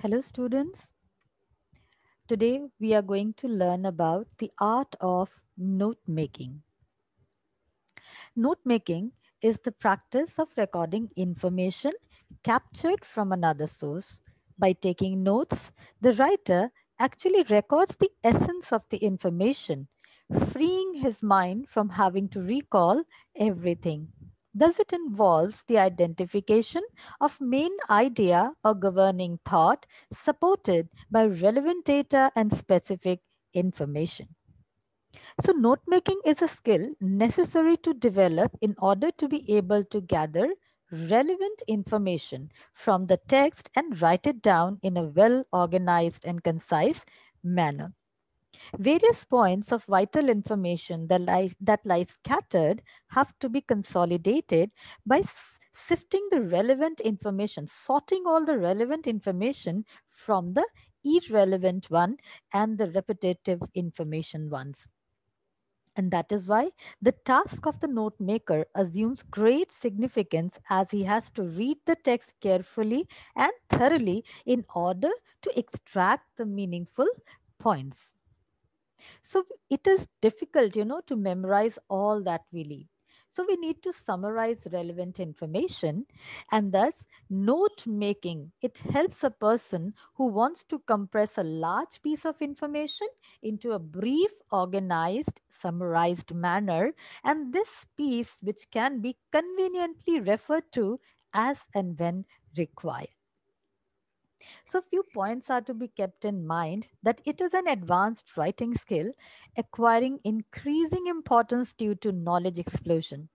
Hello students. Today we are going to learn about the art of note making. Note making is the practice of recording information captured from another source. By taking notes, the writer actually records the essence of the information, freeing his mind from having to recall everything. Thus, it involves the identification of main idea or governing thought supported by relevant data and specific information. So, note making is a skill necessary to develop in order to be able to gather relevant information from the text and write it down in a well organized and concise manner. Various points of vital information that lie scattered have to be consolidated by sifting the relevant information, sorting all the relevant information from the irrelevant one and the repetitive information ones. And that is why the task of the note maker assumes great significance, as he has to read the text carefully and thoroughly in order to extract the meaningful points. So it is difficult, to memorize all that we need. So we need to summarize relevant information, and thus note making. It helps a person who wants to compress a large piece of information into a brief, organized, summarized manner. And this piece, which can be conveniently referred to as and when required. So, few points are to be kept in mind that it is an advanced writing skill acquiring increasing importance due to knowledge explosion.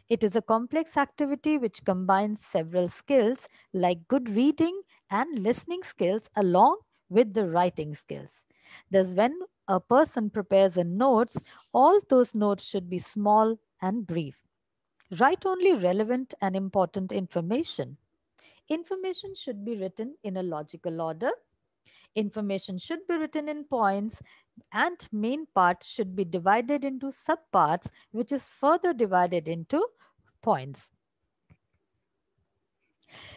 It is a complex activity which combines several skills like good reading and listening skills along with the writing skills. Thus, when a person prepares a notes, all those notes should be small and brief. Write only relevant and important information. Information should be written in a logical order. Information should be written in points, and main part should be divided into subparts, which is further divided into points.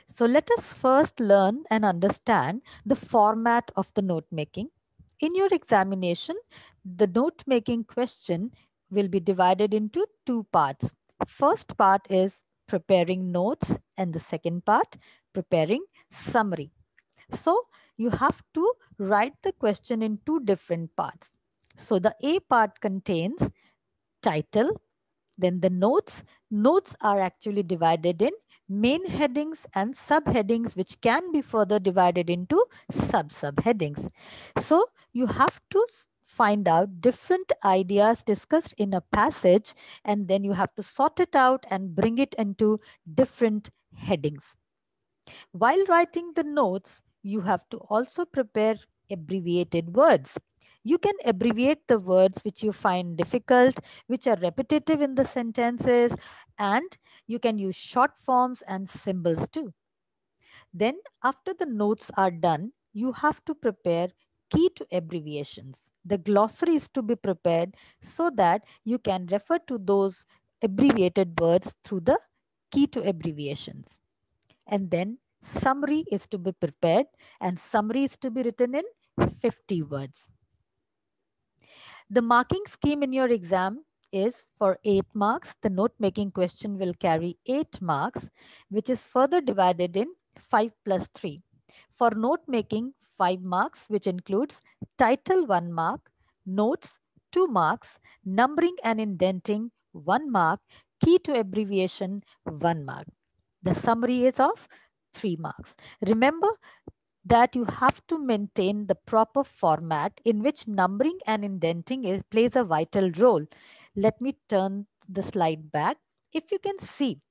So let us first learn and understand the format of the note making. In your examination, the note making question will be divided into two parts. First part is preparing notes, and the second part, preparing summary. So you have to write the question in two different parts. So the A part contains title, then the notes. Notes are actually divided in main headings and subheadings, which can be further divided into subheadings. So you have to find out different ideas discussed in a passage, and then you have to sort it out and bring it into different headings. While writing the notes, you have to also prepare abbreviated words. You can abbreviate the words which you find difficult, which are repetitive in the sentences, and you can use short forms and symbols too. Then, after the notes are done, you have to prepare key to abbreviations. The glossary is to be prepared so that you can refer to those abbreviated words through the key to abbreviations. And then summary is to be prepared, and summary is to be written in 50 words. The marking scheme in your exam is for 8 marks. The note making question will carry 8 marks, which is further divided in 5 plus 3. For note making, 5 marks, which includes title 1 mark, notes 2 marks, numbering and indenting 1 mark, key to abbreviation 1 mark. The summary is of 3 marks. Remember that you have to maintain the proper format in which numbering and indenting plays a vital role. Let me turn the slide back. If you can see,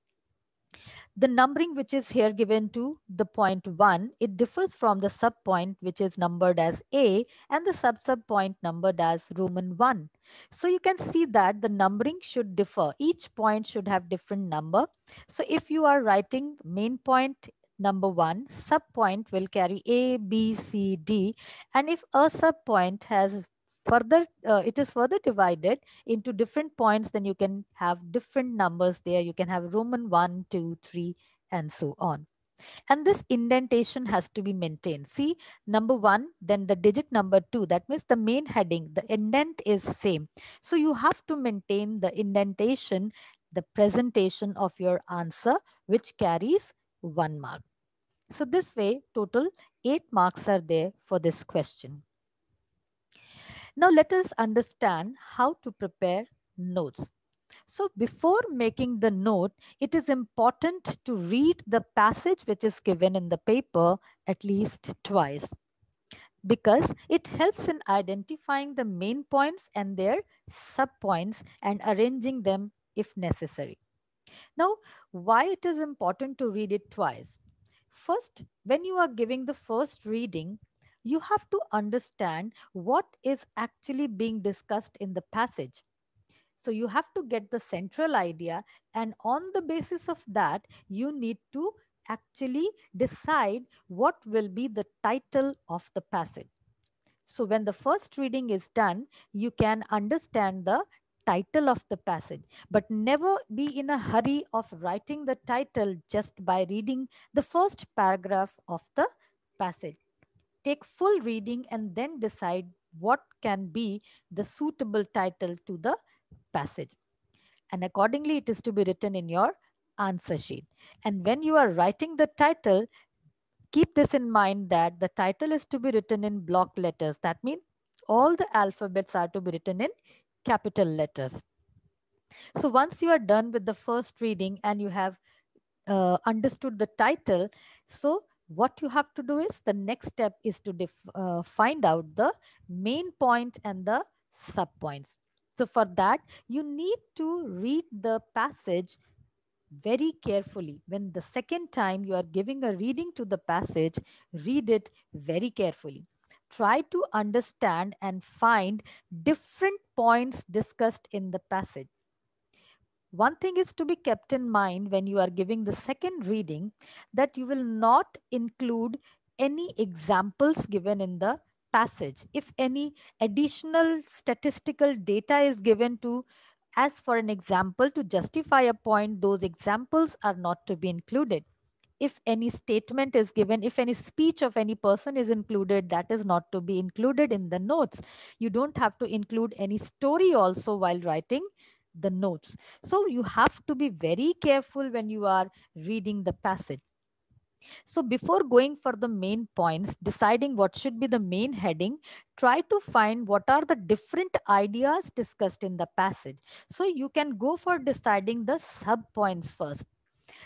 the numbering which is here given to the point 1, it differs from the sub point which is numbered as A and the sub point numbered as Roman 1. So you can see that the numbering should differ. Each point should have different number. So if you are writing main point number 1, sub point will carry A, B, C, D. And if a sub point has it is further divided into different points, then you can have different numbers there. You can have Roman 1, 2, 3, and so on. And this indentation has to be maintained. See, number one, then the digit number two, that means the main heading, the indent is same. So you have to maintain the indentation, the presentation of your answer, which carries 1 mark. So this way, total 8 marks are there for this question. Now let us understand how to prepare notes. So before making the note, it is important to read the passage which is given in the paper at least twice, because it helps in identifying the main points and their sub-points and arranging them if necessary. Now, why it is important to read it twice? First, when you are giving the first reading, you have to understand what is actually being discussed in the passage. So you have to get the central idea, and on the basis of that, you need to actually decide what will be the title of the passage. So when the first reading is done, you can understand the title of the passage, but never be in a hurry of writing the title just by reading the first paragraph of the passage. Take full reading and then decide what can be the suitable title to the passage. And accordingly, it is to be written in your answer sheet. And when you are writing the title, keep this in mind that the title is to be written in block letters. That means all the alphabets are to be written in capital letters. So once you are done with the first reading and you have understood the title, so what you have to do is the next step is to find out the main point and the sub points. So for that, you need to read the passage very carefully. When the second time you are giving a reading to the passage, read it very carefully. Try to understand and find different points discussed in the passage. One thing is to be kept in mind when you are giving the second reading, that you will not include any examples given in the passage. If any additional statistical data is given to, as for an example, to justify a point, those examples are not to be included. If any statement is given, if any speech of any person is included, that is not to be included in the notes. You don't have to include any story also while writing the notes. So you have to be very careful when you are reading the passage. So before going for the main points, deciding what should be the main heading, try to find what are the different ideas discussed in the passage. So you can go for deciding the sub points first.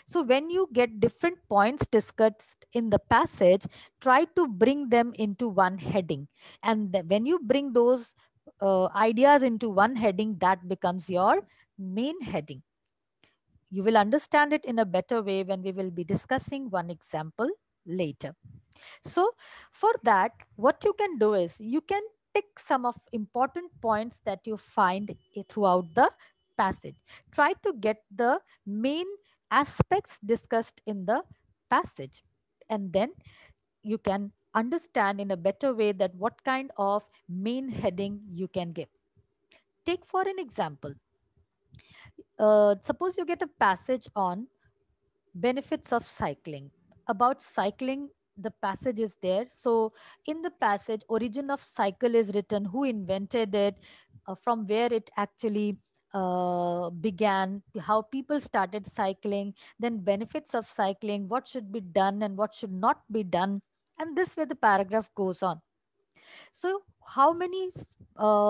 So when you get different points discussed in the passage, try to bring them into one heading. And when you bring those ideas into one heading, that becomes your main heading. You will understand it in a better way when we will be discussing one example later. So for that, what you can do is you can tick some of important points that you find throughout the passage. Try to get the main aspects discussed in the passage, and then you can understand in a better way that what kind of main heading you can give. Take for an example, suppose you get a passage on benefits of cycling. About cycling, the passage is there. So in the passage, origin of cycle is written, who invented it, from where it actually began, how people started cycling, then benefits of cycling, what should be done and what should not be done. And this way the paragraph goes on. So how many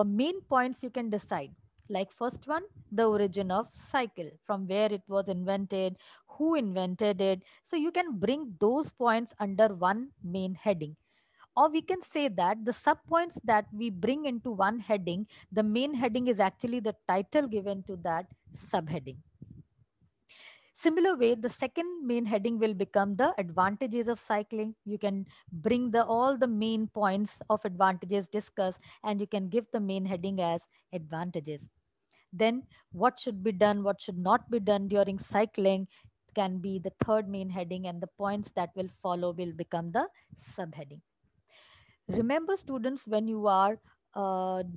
main points you can decide? Like first one, the origin of cycle, from where it was invented, who invented it. So you can bring those points under one main heading. Or we can say that the sub points that we bring into one heading, the main heading is actually the title given to that subheading. Similar way, the second main heading will become the advantages of cycling. You can bring the all the main points of advantages discussed, and you can give the main heading as advantages. Then what should be done, what should not be done during cycling can be the third main heading, and the points that will follow will become the subheading. Remember, students, when you are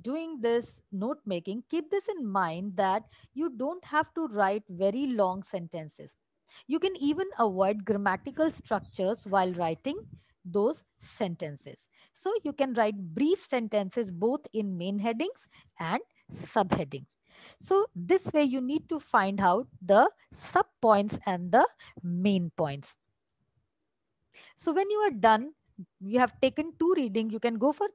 doing this note making, keep this in mind that you don't have to write very long sentences. You can even avoid grammatical structures while writing those sentences. So you can write brief sentences both in main headings and subheadings. So this way you need to find out the sub points and the main points. So when you are done, you have taken two reading, you can go for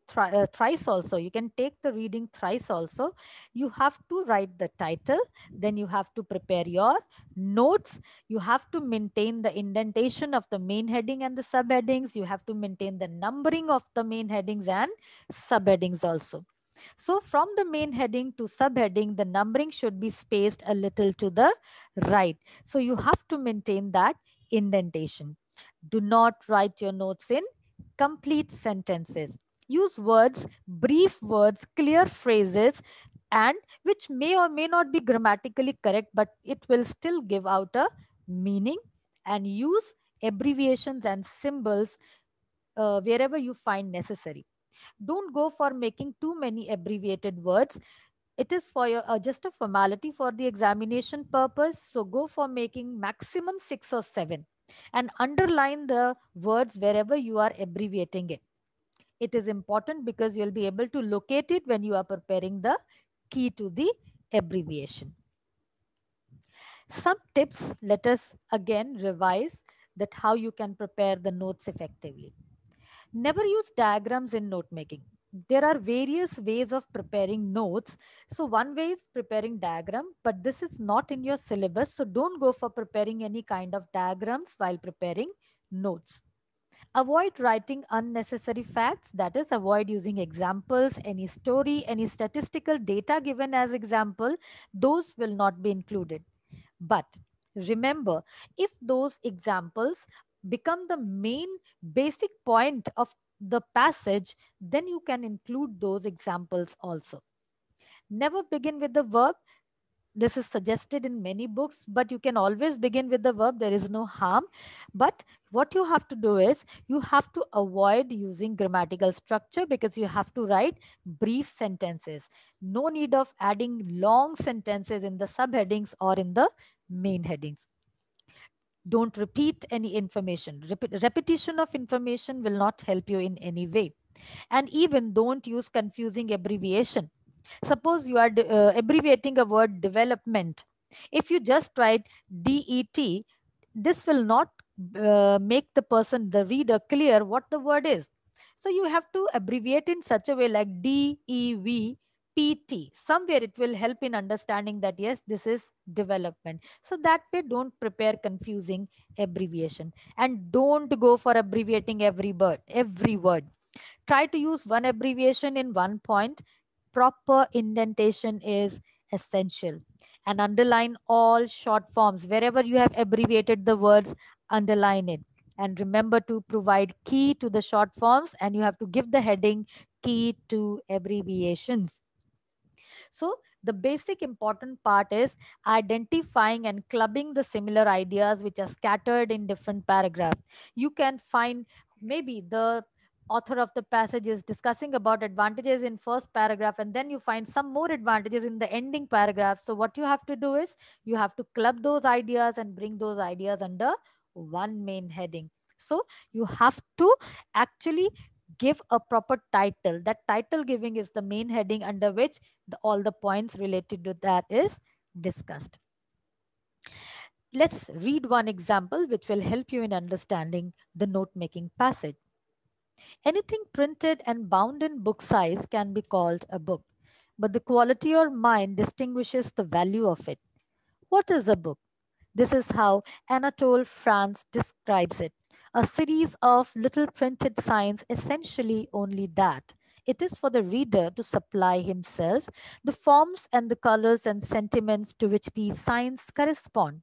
thrice also. You can take the reading thrice also. You have to write the title, then you have to prepare your notes. You have to maintain the indentation of the main heading and the subheadings. You have to maintain the numbering of the main headings and subheadings also. So from the main heading to subheading, the numbering should be spaced a little to the right. So you have to maintain that indentation. Do not write your notes in complete sentences. Use words, brief words, clear phrases, and which may or may not be grammatically correct, but it will still give out a meaning. And use abbreviations and symbols wherever you find necessary. Don't go for making too many abbreviated words. It is for your just a formality for the examination purpose. So go for making maximum 6 or 7 and underline the words wherever you are abbreviating it. It is important because you'll be able to locate it when you are preparing the key to the abbreviation. Some tips, let us again revise that how you can prepare the notes effectively. Never use diagrams in note making. There are various ways of preparing notes. So one way is preparing diagram, but this is not in your syllabus. So don't go for preparing any kind of diagrams while preparing notes. Avoid writing unnecessary facts. That is, avoid using examples, any story, any statistical data given as example. Those will not be included. But remember, if those examples become the main basic point of the passage, then you can include those examples also. Never begin with the verb. This is suggested in many books, but you can always begin with the verb. There is no harm. But what you have to do is you have to avoid using grammatical structure because you have to write brief sentences. No need of adding long sentences in the subheadings or in the main headings. Don't repeat any information. Repetition of information will not help you in any way. And even don't use confusing abbreviation. Suppose you are abbreviating a word development. If you just write DET, this will not make the person, the reader, clear what the word is. So you have to abbreviate in such a way like DEVPT. Somewhere it will help in understanding that yes, this is development. So that way, don't prepare confusing abbreviation and don't go for abbreviating every word. Every word. Try to use one abbreviation in one point. Proper indentation is essential. And underline all short forms. Wherever you have abbreviated the words, underline it. And remember to provide key to the short forms, and you have to give the heading key to abbreviations. So the basic important part is identifying and clubbing the similar ideas which are scattered in different paragraphs. You can find maybe the author of the passage is discussing about advantages in first paragraph, and then you find some more advantages in the ending paragraph. So what you have to do is you have to club those ideas and bring those ideas under one main heading. So you have to actually give a proper title. That title giving is the main heading under which all the points related to that is discussed. Let's read one example which will help you in understanding the note making passage. Anything printed and bound in book size can be called a book, but the quality or mind distinguishes the value of it. What is a book? This is how Anatole France describes it: a series of little printed signs, essentially only that. It is for the reader to supply himself the forms and the colors and sentiments to which these signs correspond.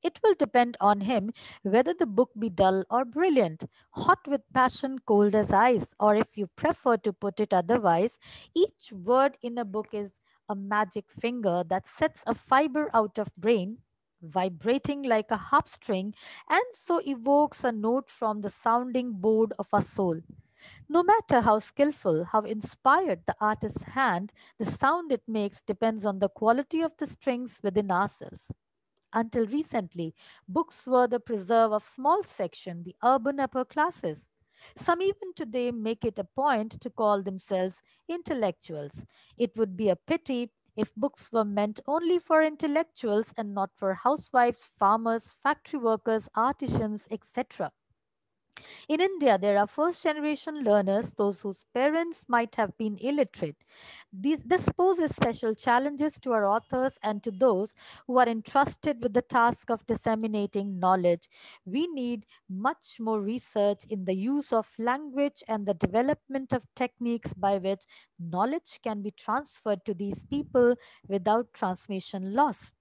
It will depend on him whether the book be dull or brilliant, hot with passion, cold as ice, or if you prefer to put it otherwise, each word in a book is a magic finger that sets a fiber out of brain vibrating like a harp string, and so evokes a note from the sounding board of our soul. No matter how skillful, how inspired the artist's hand, the sound it makes depends on the quality of the strings within ourselves. Until recently, books were the preserve of small section, the urban upper classes. Some even today make it a point to call themselves intellectuals. It would be a pity if books were meant only for intellectuals and not for housewives, farmers, factory workers, artisans, etc. In India, there are first generation learners, those whose parents might have been illiterate. This poses special challenges to our authors and to those who are entrusted with the task of disseminating knowledge. We need much more research in the use of language and the development of techniques by which knowledge can be transferred to these people without transmission loss.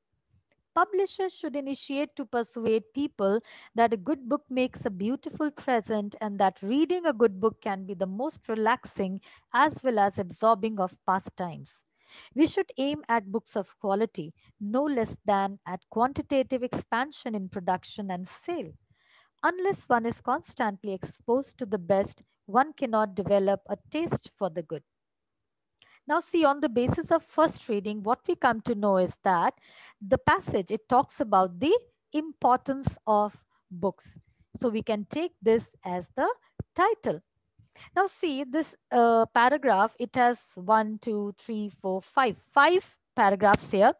Publishers should initiate to persuade people that a good book makes a beautiful present and that reading a good book can be the most relaxing as well as absorbing of pastimes. We should aim at books of quality, no less than at quantitative expansion in production and sale. Unless one is constantly exposed to the best, one cannot develop a taste for the good. Now, see, on the basis of first reading, what we come to know is that the passage, it talks about the importance of books. So we can take this as the title. Now, see, this paragraph, it has one, two, three, four, five paragraphs here.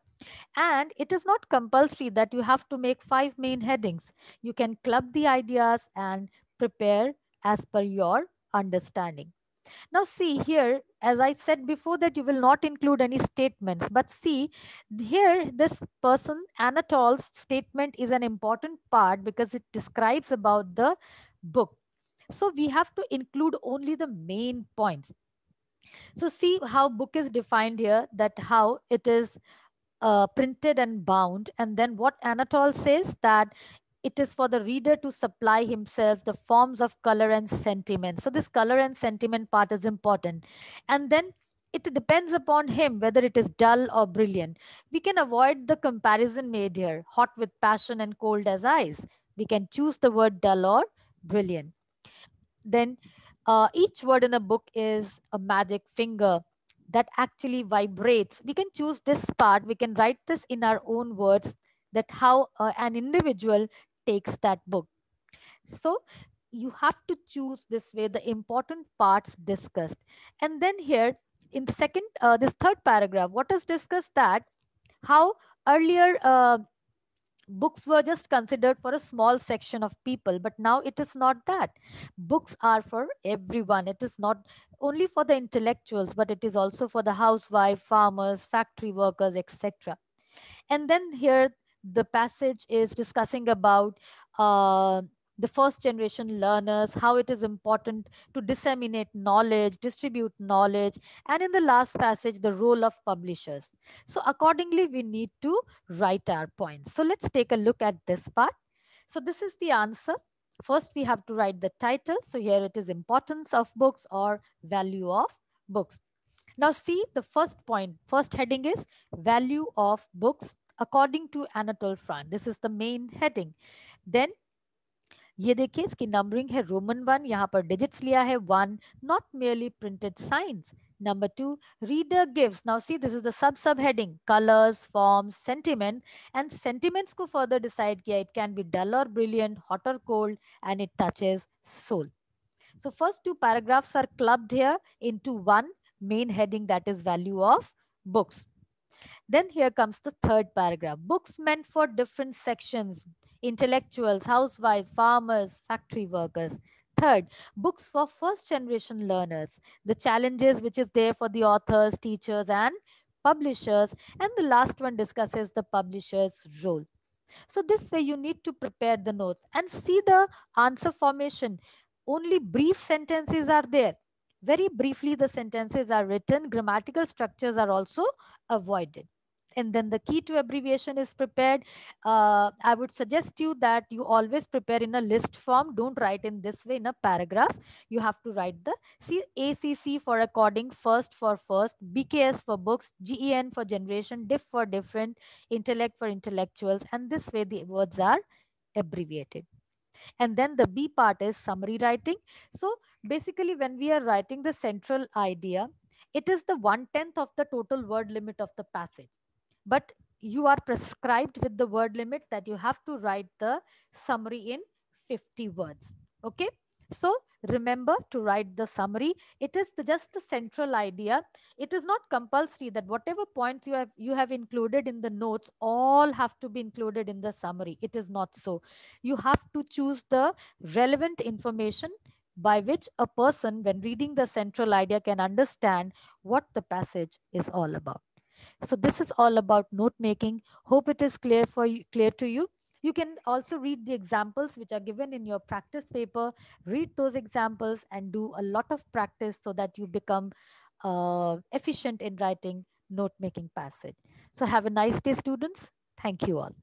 And it is not compulsory that you have to make five main headings. You can club the ideas and prepare as per your understanding. Now, see here, as I said before, that you will not include any statements. But see, here, this person, Anatole's statement is an important part because it describes about the book. So, we have to include only the main points. So, see how book is defined here, that how it is printed and bound. And then what Anatole says that it is for the reader to supply himself the forms of color and sentiment. So this color and sentiment part is important. And then it depends upon him whether it is dull or brilliant. We can avoid the comparison made here, hot with passion and cold as ice. We can choose the word dull or brilliant. Then each word in a book is a magic finger that actually vibrates. We can choose this part, we can write this in our own words, that how an individual takes that book. So you have to choose this way the important parts discussed. And then here in second, this third paragraph, what is discussed, that how earlier books were just considered for a small section of people, but now it is not that. Books are for everyone. It is not only for the intellectuals, but it is also for the housewife, farmers, factory workers, etc. And then here the passage is discussing about uh, the first generation learners, how it is important to disseminate knowledge, distribute knowledge, and in the last passage, the role of publishers. So accordingly, we need to write our points. So let's take a look at this part. So this is the answer. First, we have to write the title. So here it is importance of books or value of books. Now see the first point, first heading is value of books according to Anatole France. This is the main heading. Then ये देखिए इसकी numbering है Roman 1, यहाँ पर digits लिया है 1, not merely printed signs. Number 2, reader gives. Now see, this is the subheading, colors, forms, sentiment, and sentiments को further decide किया. It can be dull or brilliant, hot or cold, and it touches soul. So first two paragraphs are clubbed here into one main heading, that is value of books. Then here comes the third paragraph. Books meant for different sections, intellectuals, housewives, farmers, factory workers. Third, books for first generation learners, the challenges which is there for the authors, teachers, and publishers. And the last one discusses the publisher's role. So this way you need to prepare the notes and see the answer formation. Only brief sentences are there. Very briefly the sentences are written. Grammatical structures are also avoided. And then the key to abbreviation is prepared. I would suggest you that you always prepare in a list form. Don't write in this way in a paragraph. You have to write the ACC for according, first for first, BKS for books, GEN for generation, diff for different, intellect for intellectuals, and this way the words are abbreviated. And then the B part is summary writing. So basically when we are writing the central idea, it is the 1/10 of the total word limit of the passage. But you are prescribed with the word limit that you have to write the summary in 50 words. Okay. So remember to write the summary. It is just the central idea. It is not compulsory that whatever points you have included in the notes all have to be included in the summary. It is not so. You have to choose the relevant information by which a person, when reading the central idea, can understand what the passage is all about. So this is all about note making. Hope it is clear for you, clear to you. You can also read the examples which are given in your practice paper. Read those examples and do a lot of practice so that you become efficient in writing note making passage. So have a nice day, students. Thank you all.